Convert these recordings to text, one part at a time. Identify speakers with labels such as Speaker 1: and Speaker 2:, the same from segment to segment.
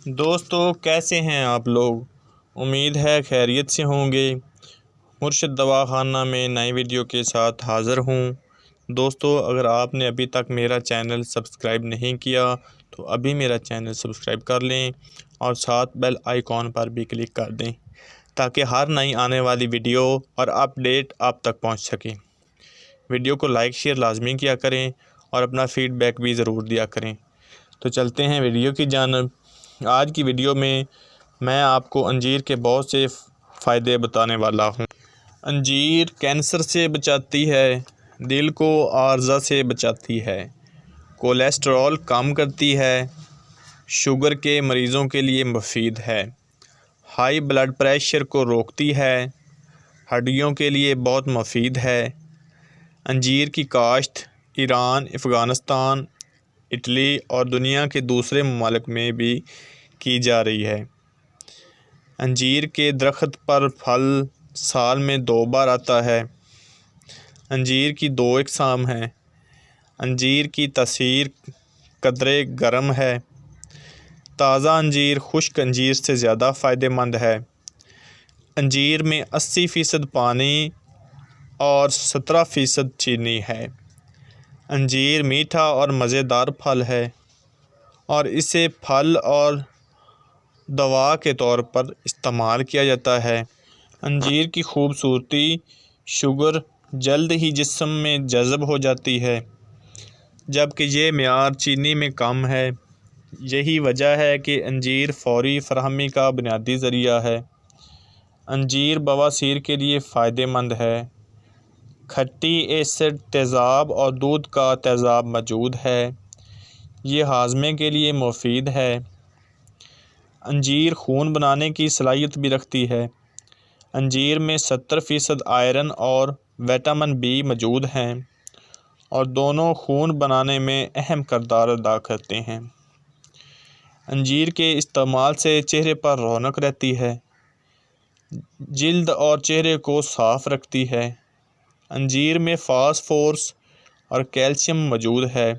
Speaker 1: दोस्तों, कैसे हैं आप लोग। उम्मीद है खैरियत से होंगे। मुर्शिद दवाखाना में नई वीडियो के साथ हाज़िर हूँ। दोस्तों, अगर आपने अभी तक मेरा चैनल सब्सक्राइब नहीं किया तो अभी मेरा चैनल सब्सक्राइब कर लें और साथ बेल आइकॉन पर भी क्लिक कर दें ताकि हर नई आने वाली वीडियो और अपडेट आप तक पहुँच सके। वीडियो को लाइक शेयर लाजमी किया करें और अपना फ़ीडबैक भी ज़रूर दिया करें। तो चलते हैं वीडियो की जानिब। आज की वीडियो में मैं आपको अंजीर के बहुत से फ़ायदे बताने वाला हूँ। अंजीर कैंसर से बचाती है, दिल को आर्जा से बचाती है, कोलेस्ट्रॉल कम करती है, शुगर के मरीज़ों के लिए मुफीद है, हाई ब्लड प्रेशर को रोकती है, हड्डियों के लिए बहुत मुफीद है। अंजीर की काश्त ईरान, अफ़गानिस्तान, इटली और दुनिया के दूसरे ममालिक में भी की जा रही है। अंजीर के दरख्त पर फल साल में 2 बार आता है। अंजीर की 2 इक़साम हैं। अंजीर की तासीर कदरे गर्म है। ताज़ा अंजीर खुश्क अंजीर से ज़्यादा फ़ायदेमंद है। अंजीर में 80% पानी और 17% चीनी है। अंजीर मीठा और मज़ेदार फल है और इसे फल और दवा के तौर पर इस्तेमाल किया जाता है। अंजीर की खूबसूरती शुगर जल्द ही जिस्म में जज़ब हो जाती है, जबकि ये मेयार चीनी में कम है। यही वजह है कि अंजीर फ़ौरी फ़राहमी का बुनियादी ज़रिया है। अंजीर बवासीर के लिए फ़ायदेमंद है। खट्टी एसिड तेज़ाब और दूध का तेज़ाब मौजूद है। ये हाजमे के लिए मुफीद है। अंजीर खून बनाने की सलाहियत भी रखती है। अंजीर में 70% आयरन और विटामिन बी मौजूद हैं और दोनों खून बनाने में अहम किरदार अदा करते हैं। अंजीर के इस्तेमाल से चेहरे पर रौनक रहती है, जिल्द और चेहरे को साफ़ रखती है। अंजीर में फास्फोरस और कैल्शियम मौजूद है।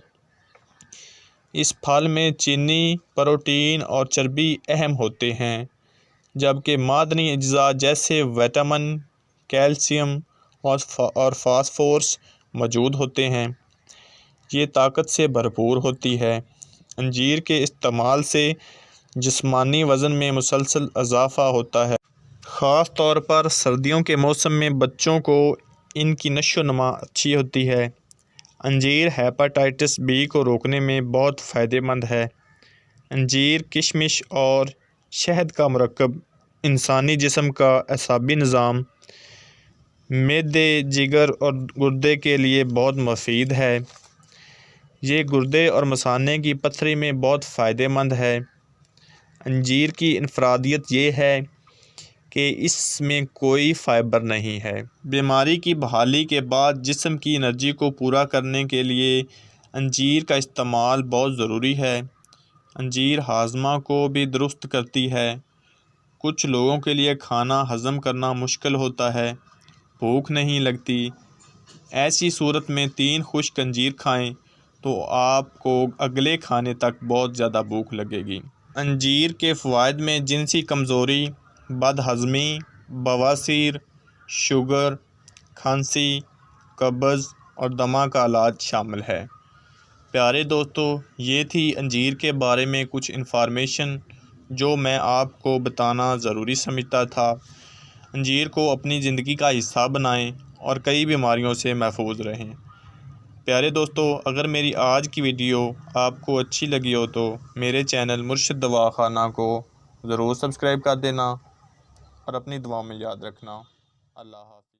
Speaker 1: इस फल में चीनी, प्रोटीन और चर्बी अहम होते हैं, जबकि मादनी अज्जा जैसे विटामिन, कैल्शियम और फास्फोरस मौजूद होते हैं। ये ताकत से भरपूर होती है। अंजीर के इस्तेमाल से जिस्मानी वज़न में मुसलसल इजाफ़ा होता है। ख़ास तौर पर सर्दियों के मौसम में बच्चों को इनकी नशो-नुमा अच्छी होती है। अंजीर हेपेटाइटिस बी को रोकने में बहुत फ़ायदेमंद है। अंजीर, किशमिश और शहद का मरकब इंसानी जिस्म का असाबी निज़ाम, मैदे, जिगर और गुर्दे के लिए बहुत मुफीद है। ये गुर्दे और मसाने की पथरी में बहुत फ़ायदेमंद है। अंजीर की इनफरादियत ये है कि इसमें कोई फ़ाइबर नहीं है। बीमारी की बहाली के बाद जिस्म की एनर्जी को पूरा करने के लिए अंजीर का इस्तेमाल बहुत ज़रूरी है। अंजीर हाजमा को भी दुरुस्त करती है। कुछ लोगों के लिए खाना हज़म करना मुश्किल होता है, भूख नहीं लगती। ऐसी सूरत में 3 खुश्क अंजीर खाएं तो आपको अगले खाने तक बहुत ज़्यादा भूख लगेगी। अंजीर के फ़वाइद में जिनसी कमज़ोरी, बदहज़मी, बवासीर, शुगर, खांसी, कब्ज़ और दमा का इलाज शामिल है। प्यारे दोस्तों, ये थी अंजीर के बारे में कुछ इन्फॉर्मेशन जो मैं आपको बताना ज़रूरी समझता था। अंजीर को अपनी ज़िंदगी का हिस्सा बनाएं और कई बीमारियों से महफूज रहें। प्यारे दोस्तों, अगर मेरी आज की वीडियो आपको अच्छी लगी हो तो मेरे चैनल मुर्शिद दवाखाना को ज़रूर सब्सक्राइब कर देना और अपनी दुआ में याद रखना। अल्लाह हाफ़िज़।